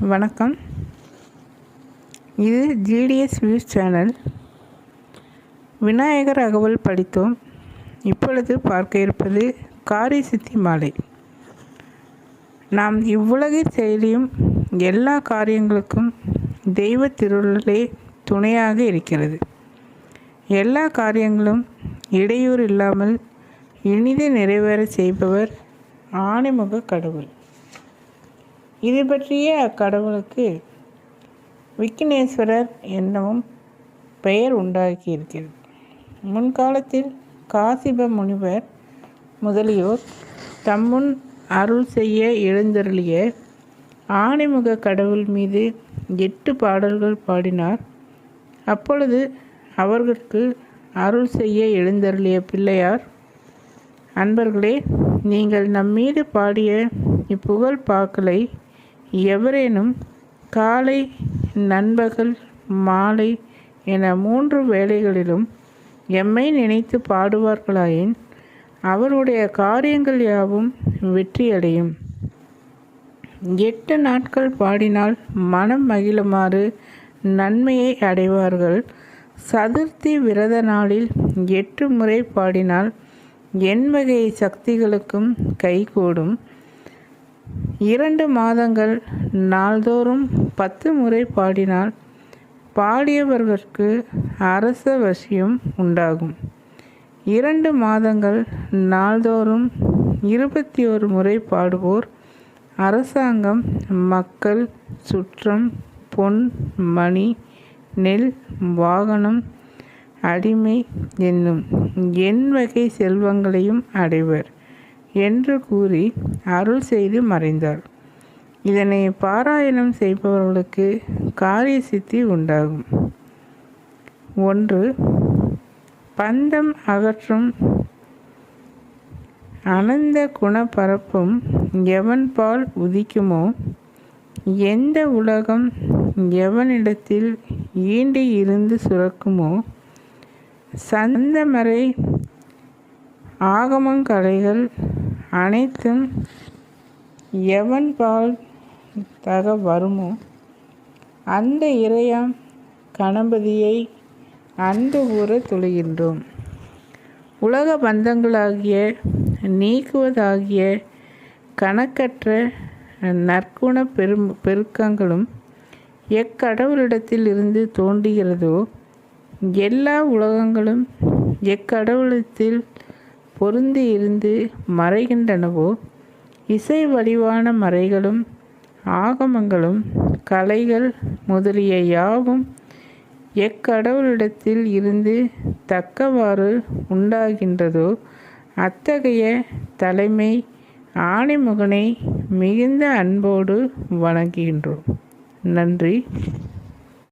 வணக்கம். இது GDS views channel. Vinayagar அகவல் படித்தோம். இப்பொழுது பார்க்க இருப்பது காரிய சித்தி மாலை. நாம் இவ்வுலகில் செய்யும் எல்லா காரியங்களுக்கும் தெய்வ திருவருளே துணையாக இருக்கிறது. எல்லா காரியங்களும் இடையூறு இல்லாமல் இனிது நிறைவேற செய்பவர் ஆணைமுக கடவுள். இது பற்றிய அக்கடவுளுக்கு விக்னேஸ்வரர் என்னும் பெயர் உண்டாகியிருக்கிறது. முன்காலத்தில் காசிப முனிவர் முதலியோர் தம்முன் அருள் செய்ய எழுந்தருளிய ஆணைமுக கடவுள் மீது 8 பாடல்கள் பாடினார். அப்பொழுது அவர்களுக்கு அருள் செய்ய எழுந்தருளிய பிள்ளையார், அன்பர்களே, நீங்கள் நம்மீது பாடிய இப்புகழ் பாக்களை எவரேனும் காலை, நண்பகல், மாலை என 3 வேளைகளிலும் எம்மை நினைத்து பாடுவார்களாயின் அவருடைய காரியங்கள் யாவும் வெற்றியடையும். 8 நாட்கள் பாடினால் மனம் மகிழுமாறு நன்மையை அடைவார்கள். சதுர்த்தி விரத நாளில் 8 முறை பாடினால் எண்வகை சக்திகளுக்கும் கைகூடும். 2 மாதங்கள் நாள்தோறும் 10 முறை பாடினால் பாடியவர்களுக்கு அரச வசியம் உண்டாகும். 2 மாதங்கள் நாள்தோறும் 21 முறை பாடுவோர் அரசாங்கம், மக்கள், சுற்றம், பொன், மணி, நெல், வாகனம், அடிமை என்னும் எண்வகை செல்வங்களையும் அடைவர் என்று கூறி அருள் செய்து மறைந்தார். இதனை பாராயணம் செய்பவர்களுக்கு காரிய சித்தி உண்டாகும். 1. பந்தம் அகற்றும் அனந்த குண பரப்பும் எவன்பால் உதிக்குமோ, எந்த உலகம் எவனிடத்தில் ஈண்டி இருந்து சுரக்குமோ, சந்தமறை ஆகமங்கலைகள் அனைத்தும் எவன்பால் தக வருமோ, அந்த இறையாம் கணபதியை அன்பு கூற தொழுகின்றோம். உலக பந்தங்களாகிய நீக்குவதாகிய கணக்கற்ற நற்குண பெருக்கங்களும் எக்கடவுளிடத்தில் இருந்து தோன்றுகிறதோ, எல்லா உலகங்களும் எக்கடவுளத்தில் பொருந்தி இருந்து மறைகின்றனவோ, இசை வடிவான மறைகளும் ஆகமங்களும் கலைகள் முதலிய யாவும் எக்கடவுளிடத்தில் இருந்து தக்கவாறு உண்டாகின்றதோ, அத்தகைய தலைமை ஆணைமுகனை மிகுந்த அன்போடு வணங்குகின்றோம். நன்றி.